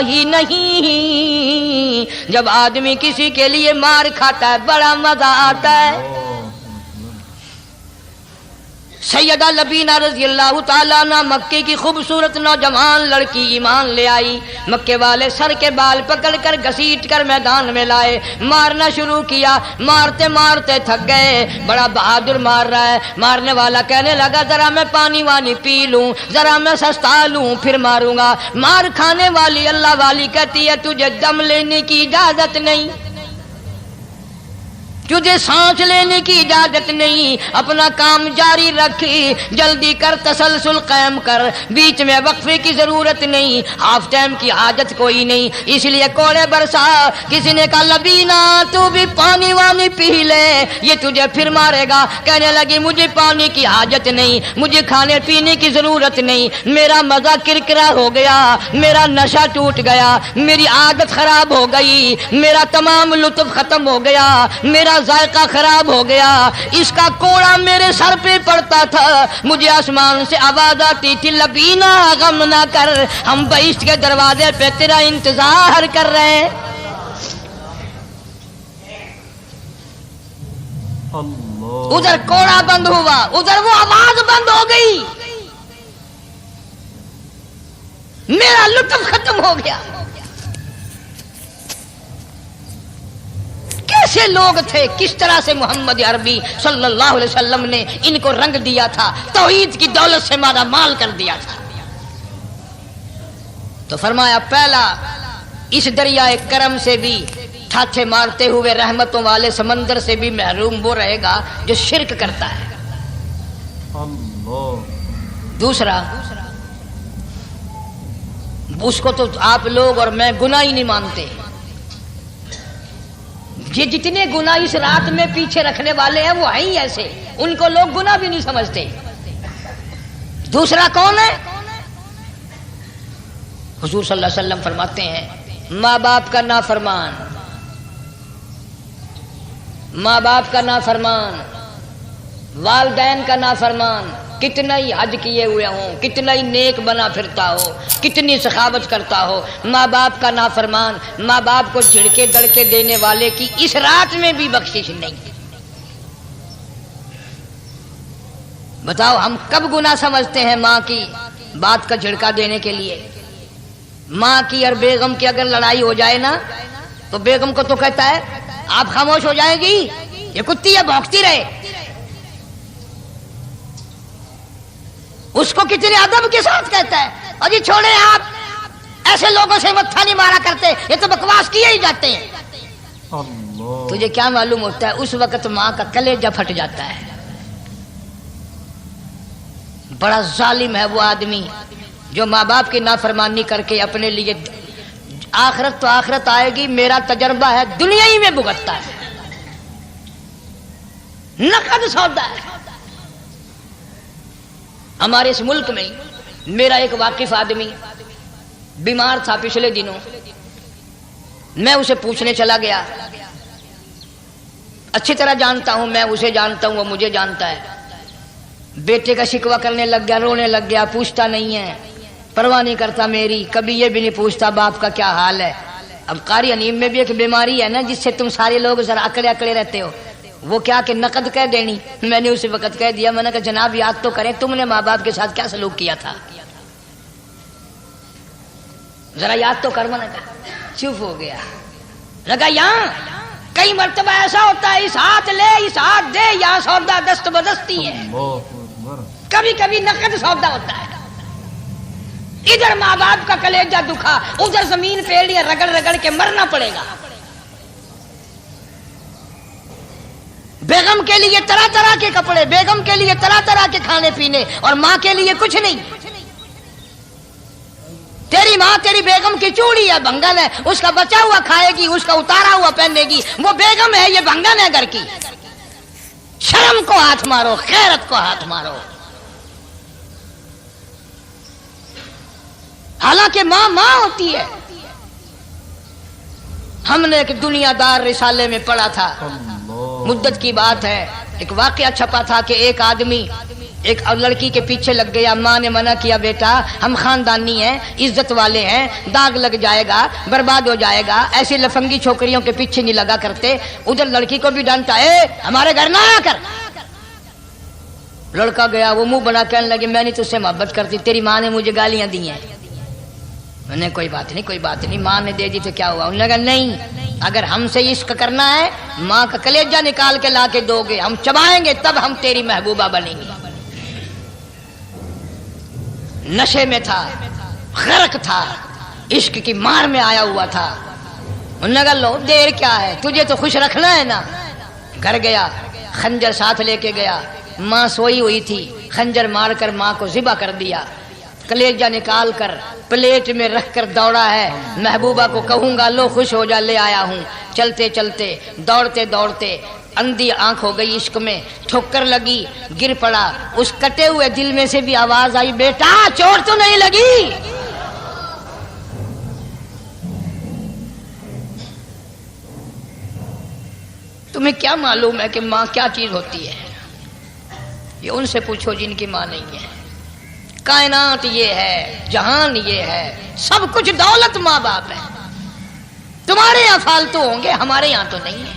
ہی نہیں۔ جب آدمی کسی کے لیے مار کھاتا ہے بڑا مزہ آتا ہے۔ سیدہ لبینہ رضی اللہ تعالیٰ عنہ مکے کی خوبصورت نوجوان لڑکی ایمان لے آئی، مکے والے سر کے بال پکڑ کر گھسیٹ کر میدان میں لائے، مارنا شروع کیا، مارتے مارتے تھک گئے، بڑا بہادر مار رہا ہے۔ مارنے والا کہنے لگا ذرا میں پانی وانی پی لوں، ذرا میں سستا لوں پھر ماروں گا۔ مار کھانے والی اللہ والی کہتی ہے تجھے دم لینے کی اجازت نہیں، تجھے سانس لینے کی اجازت نہیں، اپنا کام جاری رکھ، جلدی کر، تسلسل قائم کر، بیچ میں وقفے کی ضرورت نہیں، ہاف ٹائم کی حاجت کوئی نہیں۔ اس لیے کوڑے برسا، کسی نے کہا لبینہ تو بھی پانی وانی پی لے، یہ تجھے پھر مارے گا۔ کہنے لگی مجھے پانی کی حاجت نہیں، مجھے کھانے پینے کی ضرورت نہیں، میرا مزہ کرکرا ہو گیا، میرا نشہ ٹوٹ گیا، میری عادت خراب ہو گئی، میرا تمام لطف ختم ہو گیا، میرا ذائقہ خراب ہو گیا۔ اس کا کوڑا میرے سر پہ پڑتا تھا، مجھے آسمان سے آواز آتی تھی لبینہ غم نہ کر، ہم بہشت کے دروازے پہ تیرا انتظار کر رہے ہیں۔ ادھر کوڑا بند ہوا، ادھر وہ آواز بند ہو گئی، میرا لطف ختم ہو گیا۔ کیسے لوگ تھے، کس طرح سے محمد عربی صلی اللہ علیہ وسلم نے ان کو رنگ دیا تھا، توحید کی دولت سے مالا مال کر دیا تھا۔ تو فرمایا پہلا اس دریائے کرم سے بھی ٹھاٹھے مارتے ہوئے رحمتوں والے سمندر سے بھی محروم وہ رہے گا جو شرک کرتا ہے۔ دوسرا، اس کو تو آپ لوگ اور میں گناہ ہی نہیں مانتے، یہ جتنے گناہ اس رات میں پیچھے رکھنے والے ہیں وہ ہیں ہی ایسے، ان کو لوگ گناہ بھی نہیں سمجھتے۔ دوسرا کون ہے؟ حضور صلی اللہ علیہ وسلم فرماتے ہیں ماں باپ کا نافرمان، ماں باپ کا نافرمان، والدین کا نافرمان، کتنا ہی حج کیے ہوئے ہوں، کتنا ہی نیک بنا پھرتا ہو، کتنی سخاوت کرتا ہو، ماں باپ کا نافرمان، ماں باپ کو جھڑکے دڑکے دینے والے کی اس رات میں بھی بخشش نہیں۔ بتاؤ ہم کب گناہ سمجھتے ہیں ماں کی بات کا جھڑکا دینے کے لیے؟ ماں کی اور بیگم کی اگر لڑائی ہو جائے نا تو بیگم کو تو کہتا ہے آپ خاموش ہو جائے گی، یہ کتی ہے بھونکتی رہے۔ اس کو کتنے ادب کے ساتھ کہتا ہے اور جی چھوڑے آپ ایسے لوگوں سے متھا نہیں مارا کرتے، یہ تو بکواس کیے ہی جاتے ہیں۔ تجھے کیا معلوم ہوتا ہے اس وقت ماں کا کلیجہ پھٹ جاتا ہے۔ بڑا ظالم ہے وہ آدمی جو ماں باپ کی نافرمانی کر کے اپنے لیے آخرت تو آخرت آئے گی، میرا تجربہ ہے دنیا ہی میں بھگتتا ہے، نقد سودا ہے۔ ہمارے اس ملک میں میرا ایک واقف آدمی بیمار تھا پچھلے دنوں، میں اسے پوچھنے چلا گیا، اچھی طرح جانتا ہوں، میں اسے جانتا ہوں، وہ مجھے جانتا ہے۔ بیٹے کا شکوہ کرنے لگ گیا، رونے لگ گیا، پوچھتا نہیں ہے، پرواہ نہیں کرتا میری، کبھی یہ بھی نہیں پوچھتا باپ کا کیا حال ہے۔ اب قاری حنیم میں بھی ایک بیماری ہے نا جس سے تم سارے لوگ ذرا اکڑے اکڑے رہتے ہو، وہ کیا کہ نقد کہہ دینی. میں نے اسی وقت کہہ دیا, میں نے کہا جناب یاد تو کریں تم نے ماں باپ کے ساتھ کیا سلوک کیا تھا, ذرا یاد تو کر. میں نے کہا چپ ہو گیا. لگا یہاں کئی مرتبہ ایسا ہوتا ہے اس ہاتھ لے اس ہاتھ دے, یہاں سودا دست بدستی ہے, کبھی کبھی نقد سودا ہوتا ہے. ادھر ماں باپ کا کلیجہ دکھا, ادھر زمین پیڑیاں رگڑ رگڑ کے مرنا پڑے گا. بیگم کے لیے طرح طرح کے کپڑے, بیگم کے لیے طرح طرح کے کھانے پینے, اور ماں کے لیے کچھ نہیں. تیری ماں تیری بیگم کی چوڑی ہے, بنگن ہے, اس کا بچا ہوا کھائے گی, اس کا اتارا ہوا پہنے گی. وہ بیگم ہے, یہ بنگن ہے گھر کی. شرم کو ہاتھ مارو, غیرت کو ہاتھ مارو. حالانکہ ماں ماں ہوتی ہے. ہم نے ایک دنیا دار رسالے میں پڑھا تھا, مدت کی بات ہے, ایک واقعہ چھپا تھا کہ ایک آدمی ایک لڑکی کے پیچھے لگ گیا. ماں نے منع کیا, بیٹا ہم خاندانی ہیں, عزت والے ہیں, داغ لگ جائے گا, برباد ہو جائے گا, ایسی لفنگی چھوکریوں کے پیچھے نہیں لگا کرتے. ادھر لڑکی کو بھی ڈانٹا, اے ہمارے گھر نہ آیا کر. لڑکا گیا, وہ منہ بنا کہنے لگے میں نہیں تجھ سے محبت کرتی, تیری ماں نے مجھے گالیاں دی ہیں. میں نے کوئی بات نہیں کوئی بات نہیں, ماں نے دے دی تو کیا ہوا. انہوں نے کہا نہیں, اگر ہم سے عشق کرنا ہے ماں کا کلیجہ نکال کے لا کے دو گے, ہم چبائیں گے تب ہم تیری محبوبہ بنیں گے. نشے میں تھا, غرق تھا, عشق کی مار میں آیا ہوا تھا. انہوں نے کہا لو دیر کیا ہے, تجھے تو خوش رکھنا ہے نا. گھر گیا, خنجر ساتھ لے کے گیا. ماں سوئی ہوئی تھی, خنجر مار کر ماں کو ذبح کر دیا. کلیجہ نکال کر پلیٹ میں رکھ کر دوڑا ہے, محبوبہ کو کہوں گا لو خوش ہو جا, لے آیا ہوں. چلتے چلتے دوڑتے دوڑتے اندھی آنکھ ہو گئی عشق میں, ٹھوکر لگی, گر پڑا. اس کٹے ہوئے دل میں سے بھی آواز آئی, بیٹا چوٹ تو نہیں لگی. تمہیں کیا معلوم ہے کہ ماں کیا چیز ہوتی ہے؟ یہ ان سے پوچھو جن کی ماں نہیں ہے. کائنات یہ ہے, جہان یہ ہے, سب کچھ دولت ماں باپ ہے. تمہارے یہاں فالتو ہوں گے, ہمارے یہاں تو نہیں ہے.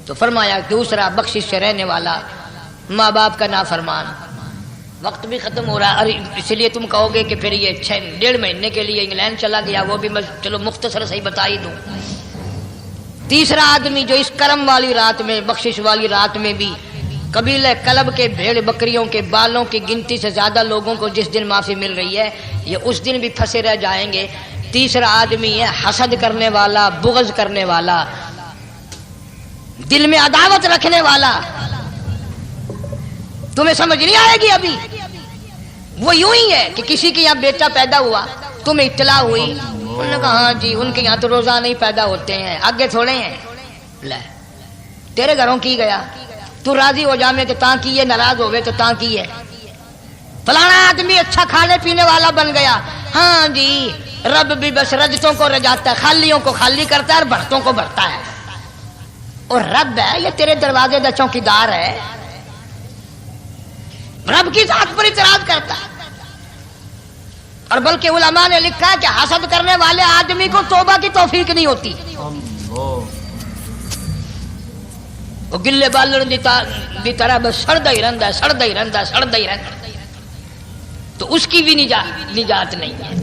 تو فرمایا دوسرا بخشش سے رہنے والا ماں باپ کا نافرمان. وقت بھی ختم ہو رہا ہے, اس لیے تم کہو گے کہ پھر یہ 1.5 مہینے کے لیے انگلینڈ چلا گیا, وہ بھی میں چلو مختصر صحیح بتا ہی دوں. تیسرا آدمی جو اس کرم والی رات میں, بخشش والی رات میں بھی قبیلہ کلب کے بھیڑ بکریوں کے بالوں کی گنتی سے زیادہ لوگوں کو جس دن معافی مل رہی ہے, یہ اس دن بھی پھنسے رہ جائیں گے. تیسرا آدمی ہے حسد کرنے والا, بغض کرنے والا, دل میں عداوت رکھنے والا. تمہیں سمجھ نہیں آئے گی ابھی. وہ یوں ہی ہے کہ کسی کے یہاں بیٹا پیدا ہوا, تمہیں اطلاع ہوئی, انہوں نے کہا ہاں جی ان کے یہاں تو روزانہ ہی پیدا ہوتے ہیں, آگے تھوڑے ہیں. لے تیرے گھروں کی گیا, تو راضی ہو جا میں تو تاں کی ہے, ناراض ہوئے تو تاں کی ہے. فلانا آدمی اچھا کھانے پینے والا بن گیا, ہاں جی رب بھی بس رجتوں کو رجاتا ہے, خالیوں کو خالی کرتا ہے اور بھرتوں کو بھرتا ہے. اور رب ہے یہ تیرے دروازے کا چوکیدار ہے, رب کی ذات پر اعتراض کرتا ہے. اور بلکہ علماء نے لکھا کہ حسد کرنے والے آدمی کو توبہ کی توفیق نہیں ہوتی. وہ گلے بالڑ دی طرح بس سڑدا ہی رہندا ہے, سڑدا ہی رہندا ہے, سڑدا ہی رہندا ہے. تو اس کی بھی نجات نہیں ہے.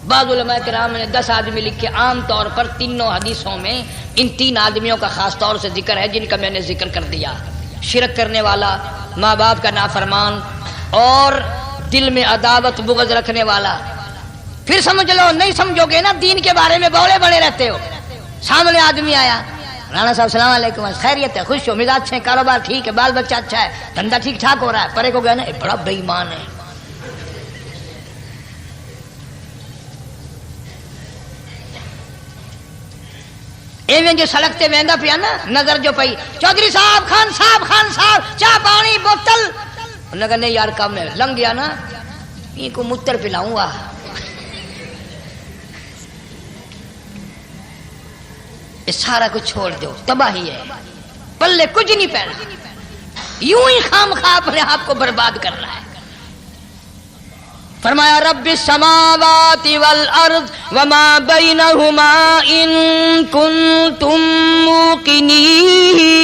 بعض علماء کرام نے 10 آدمی لکھے. عام طور پر تینوں حدیثوں میں ان 3 آدمیوں کا خاص طور سے ذکر ہے جن کا میں نے ذکر کر دیا. شرک کرنے والا, ماں باپ کا نافرمان, اور دل میں عداوت بغض رکھنے والا. پھر سمجھ لو, نہیں سمجھو گے نا دین کے بارے میں بولے بڑے رہتے ہو. سامنے آدمی آیا, رانا صاحب السلام علیکم, خیریت ہے, خوش ہو, مزاج اچھے, کاروبار ٹھیک ہے, بال بچہ اچھا ہے, دھندا ٹھیک ٹھاک ہو رہا ہے. پرے کو گیا نا بڑا بے ایمان ہے. ایویں جو سڑک تے ویندا پیا نا, نظر جو پئی, چودھری صاحب, خان صاحب, چاہ پانی بوتل. انہوں نے کہا نہیں یار کم ہے, لنگ گیا نا, یہ کو متر پلاؤں گا. یہ سارا کچھ چھوڑ دو, تباہی ہے, پلے کچھ نہیں پہنا, یوں ہی خام خواہ اپنے آپ کو برباد کر رہا ہے. فرمایا رب السماوات والارض وما بینہما ان کنتم موقنین،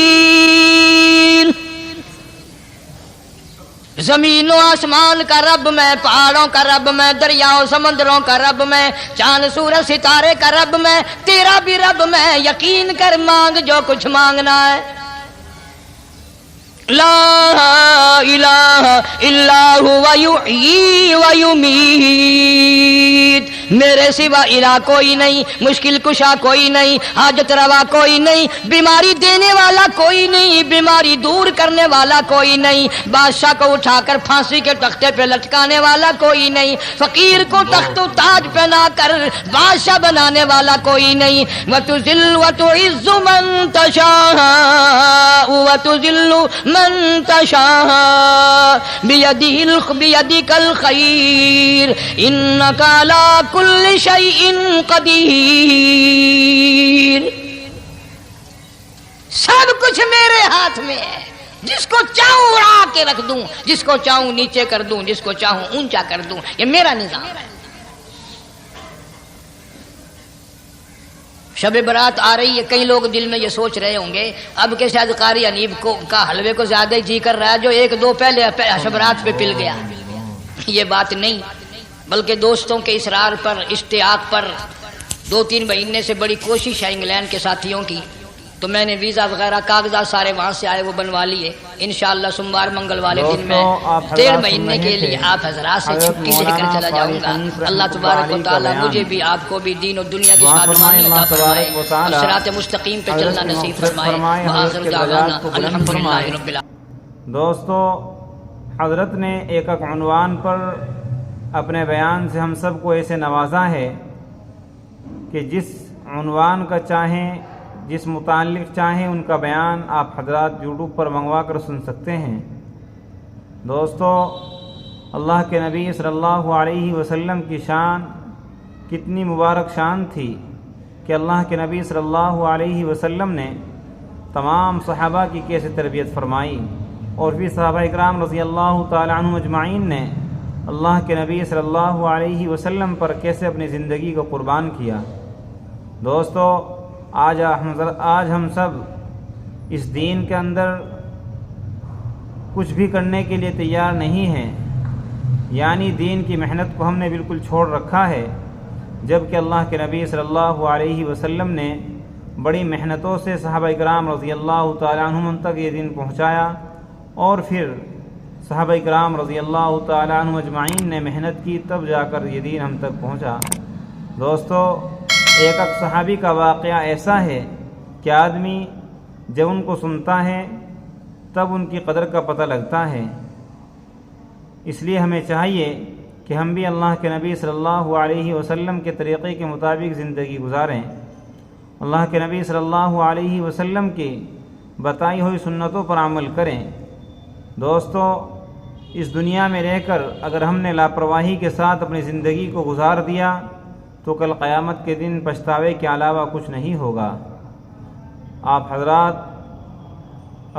زمین و آسمان کا رب میں، پہاڑوں کا رب میں، دریاؤں سمندروں کا رب میں، چاند سورج ستارے کا رب میں، تیرا بھی رب میں، یقین کر مانگ جو کچھ مانگنا ہے۔ لا الہ الا هو یحیی و یمیت، میرے سوا الہ کوئی نہیں، مشکل کشا کوئی نہیں، حاجت روا کوئی نہیں، بیماری دینے والا کوئی نہیں، بیماری دور کرنے والا کوئی نہیں، بادشاہ کو اٹھا کر پھانسی کے تختے پہ لٹکانے والا کوئی نہیں، فقیر کو تخت و تاج پہنا کر بادشاہ بنانے والا کوئی نہیں۔ وتذل وتعز من تشاء وتذل من تشاء بیدک الخیر انک علی کل شیء قدیر، سب کچھ میرے ہاتھ میں ہے، جس کو چاہوں اڑا کے رکھ دوں، جس کو چاہوں نیچے کر دوں، جس کو چاہوں اونچا کر دوں، یہ میرا نظام ہے۔ شب برات آ رہی ہے، کئی لوگ دل میں یہ سوچ رہے ہوں گے اب کہ شاید قاری انیب کا حلوے کو زیادہ ہی جی کر رہا ہے جو ایک دو پہلے شب برات پہ پل گیا۔ یہ بات نہیں، بلکہ دوستوں کے اصرار پر، اشتیاق پر 2-3 مہینے سے بڑی کوشش ہے انگلینڈ کے ساتھیوں کی، تو میں نے ویزا وغیرہ کاغذات سارے وہاں سے آئے وہ بنوا لیے، انشاءاللہ سوموار منگل والے دن میں 1.5 مہینے کے لیے آپ حضرات سے چھٹی لے کر چلا جاؤں گا۔ اللہ تبارک و تعالیٰ مجھے بھی آپ کو بھی دین و دنیا کی شادمانی عطا فرمائے اور صراط مستقیم پہ چلنا نصیب فرمائے۔ وآخر دعوانا الحمدللہ رب العالمین۔ دوستو، حضرت نے ایک عنوان پر اپنے بیان سے ہم سب کو ایسے نوازا ہے کہ جس عنوان کا چاہیں، جس متعلق چاہیں ان کا بیان آپ حضرات یوٹیوب پر منگوا کر سن سکتے ہیں۔ دوستو، اللہ کے نبی صلی اللہ علیہ وسلم کی شان کتنی مبارک شان تھی کہ اللہ کے نبی صلی اللہ علیہ وسلم نے تمام صحابہ کی کیسے تربیت فرمائی، اور پھر صحابہ اکرام رضی اللہ تعالی عنہم اجمعین نے اللہ کے نبی صلی اللہ علیہ وسلم پر کیسے اپنی زندگی کو قربان کیا۔ دوستو، آج ہم سب اس دین کے اندر کچھ بھی کرنے کے لیے تیار نہیں ہیں، یعنی دین کی محنت کو ہم نے بالکل چھوڑ رکھا ہے، جبکہ اللہ کے نبی صلی اللہ علیہ وسلم نے بڑی محنتوں سے صحابہ اکرام رضی اللہ تعالی عنہم تک یہ دین پہنچایا، اور پھر صحابہ اکرام رضی اللہ تعالی عنہم اجمعین نے محنت کی، تب جا کر یہ دین ہم تک پہنچا۔ دوستو، ایک صحابی کا واقعہ ایسا ہے کہ آدمی جب ان کو سنتا ہے تب ان کی قدر کا پتہ لگتا ہے۔ اس لیے ہمیں چاہیے کہ ہم بھی اللہ کے نبی صلی اللہ علیہ وسلم کے طریقے کے مطابق زندگی گزاریں، اللہ کے نبی صلی اللہ علیہ وسلم کی بتائی ہوئی سنتوں پر عمل کریں۔ دوستو، اس دنیا میں رہ کر اگر ہم نے لاپرواہی کے ساتھ اپنی زندگی کو گزار دیا تو کل قیامت کے دن پچھتاوے کے علاوہ کچھ نہیں ہوگا۔ آپ حضرات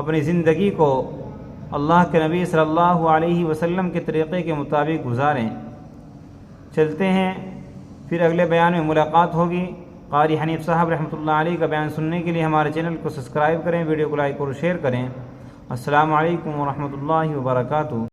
اپنی زندگی کو اللہ کے نبی صلی اللہ علیہ وسلم کے طریقے کے مطابق گزاریں۔ چلتے ہیں، پھر اگلے بیان میں ملاقات ہوگی۔ قاری حنیف صاحب رحمۃ اللہ علیہ کا بیان سننے کے لیے ہمارے چینل کو سبسکرائب کریں، ویڈیو کو لائک اور شیئر کریں۔ السلام علیکم ورحمۃ اللہ وبرکاتہ۔